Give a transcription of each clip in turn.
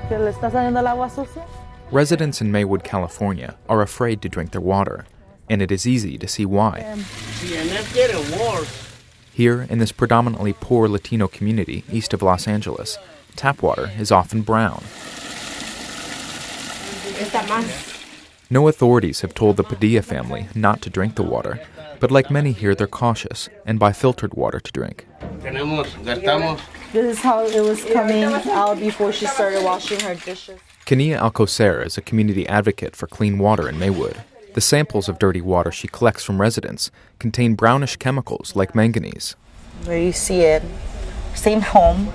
¿Que le está saliendo el agua sucia? Residents in Maywood, California are afraid to drink their water, and it is easy to see why. Here, in this predominantly poor Latino community east of Los Angeles, tap water is often brown. No authorities have told the Padilla family not to drink the water, but like many here, they're cautious and buy filtered water to drink. This is how it was coming out before she started washing her dishes. Kenia Alcocer is a community advocate for clean water in Maywood. The samples of dirty water she collects from residents contain brownish chemicals like manganese. Where you see it, same home.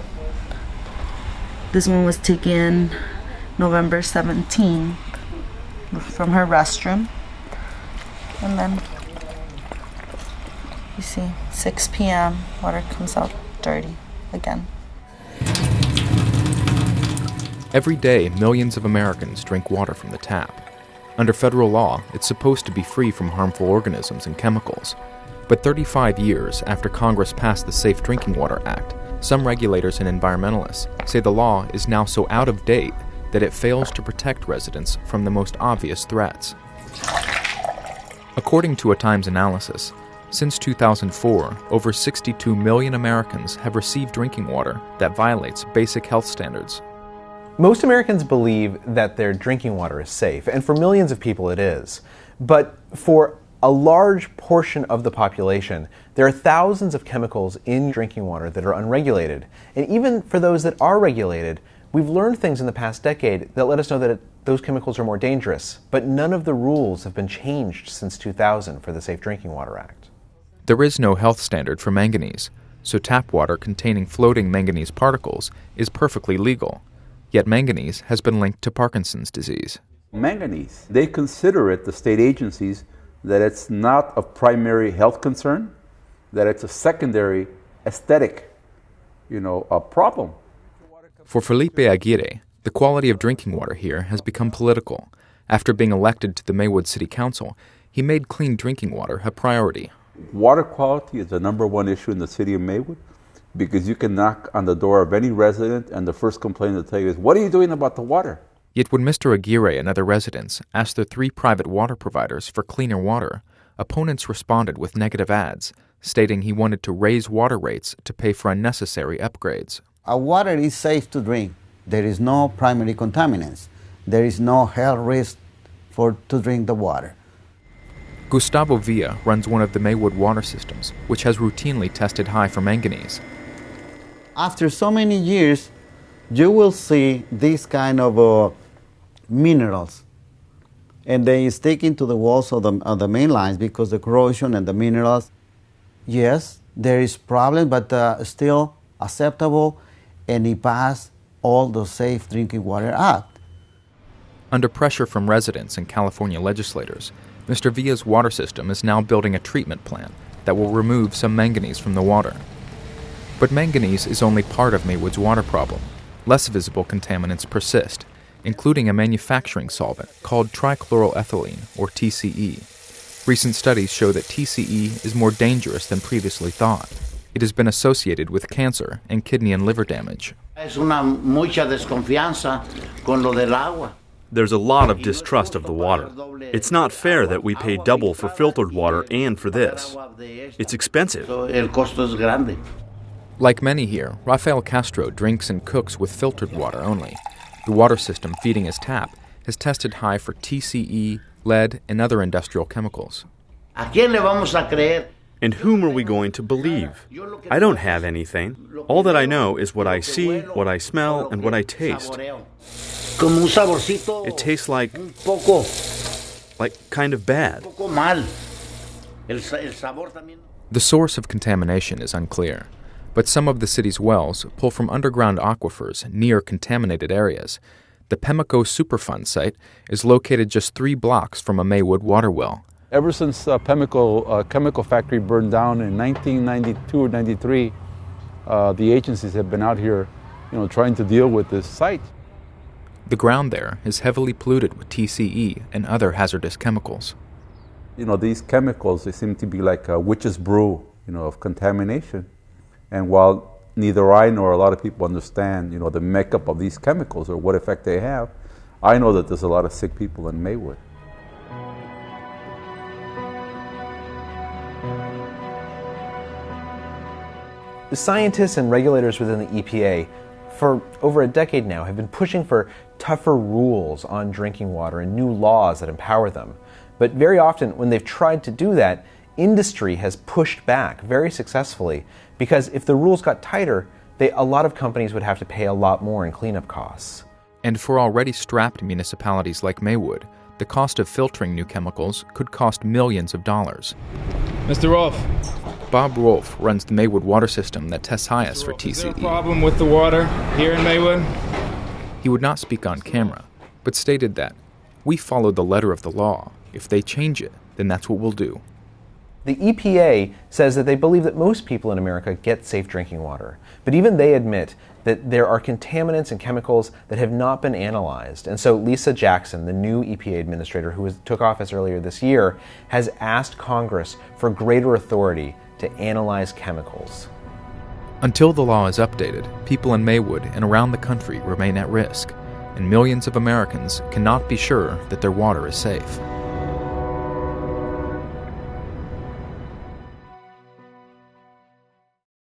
This one was taken November 17 from her restroom. And then you see 6 p.m. water comes out dirty again. Every day, millions of Americans drink water from the tap. Under federal law, it's supposed to be free from harmful organisms and chemicals. But 35 years after Congress passed the Safe Drinking Water Act, some regulators and environmentalists say the law is now so out of date that it fails to protect residents from the most obvious threats. According to a Times analysis, since 2004, over 62 million Americans have received drinking water that violates basic health standards. Most Americans believe that their drinking water is safe, and for millions of people it is. But for a large portion of the population, there are thousands of chemicals in drinking water that are unregulated. And even for those that are regulated, we've learned things in the past decade that let us know that those chemicals are more dangerous. But none of the rules have been changed since 2000 for the Safe Drinking Water Act. There is no health standard for manganese, so tap water containing floating manganese particles is perfectly legal. Yet manganese has been linked to Parkinson's disease. Manganese, they consider it, the state agencies, that it's not a primary health concern, that it's a secondary aesthetic, a problem. For Felipe Aguirre, the quality of drinking water here has become political. After being elected to the Maywood City Council, he made clean drinking water a priority. Water quality is the number one issue in the city of Maywood, because you can knock on the door of any resident and the first complaint they'll tell you is, what are you doing about the water? Yet when Mr. Aguirre and other residents asked their 3 private water providers for cleaner water, opponents responded with negative ads, stating he wanted to raise water rates to pay for unnecessary upgrades. Our water is safe to drink. There is no primary contaminants. There is no health risk to drink the water. Gustavo Villa runs one of the Maywood water systems, which has routinely tested high for manganese. After so many years, you will see these kind of minerals, and they stick into the walls of the main lines because the corrosion and the minerals. Yes, there is problem, but still acceptable, and it passed all the Safe Drinking Water Act. Under pressure from residents and California legislators, Mr. Villa's water system is now building a treatment plant that will remove some manganese from the water. But manganese is only part of Maywood's water problem. Less visible contaminants persist, including a manufacturing solvent called trichloroethylene, or TCE. Recent studies show that TCE is more dangerous than previously thought. It has been associated with cancer and kidney and liver damage. There's a lot of distrust of the water. It's not fair that we pay double for filtered water and for this. It's expensive. Like many here, Rafael Castro drinks and cooks with filtered water only. The water system feeding his tap has tested high for TCE, lead, and other industrial chemicals. And whom are we going to believe? I don't have anything. All that I know is what I see, what I smell, and what I taste. It tastes like kind of bad. The source of contamination is unclear, but some of the city's wells pull from underground aquifers near contaminated areas. The Pemmico Superfund site is located just 3 blocks from a Maywood water well. Ever since Pemmico chemical factory burned down in 1992 or 93, the agencies have been out here, trying to deal with this site. The ground there is heavily polluted with TCE and other hazardous chemicals. These chemicals, they seem to be like a witch's brew, of contamination. And while neither I nor a lot of people understand, the makeup of these chemicals or what effect they have. I know that there's a lot of sick people in Maywood. The scientists and regulators within the EPA for over a decade now have been pushing for tougher rules on drinking water and new laws that empower them. But very often when they've tried to do that, industry has pushed back very successfully, because if the rules got tighter, a lot of companies would have to pay a lot more in cleanup costs. And for already strapped municipalities like Maywood, the cost of filtering new chemicals could cost millions of dollars. Mr. Rolfe. Bob Rolfe runs the Maywood water system that tests highest for TCE. Is there a problem with the water here in Maywood? He would not speak on camera, but stated that, "We follow the letter of the law. If they change it, then that's what we'll do." The EPA says that they believe that most people in America get safe drinking water, but even they admit that there are contaminants and chemicals that have not been analyzed. And so Lisa Jackson, the new EPA administrator who took office earlier this year, has asked Congress for greater authority to analyze chemicals. Until the law is updated, people in Maywood and around the country remain at risk, and millions of Americans cannot be sure that their water is safe.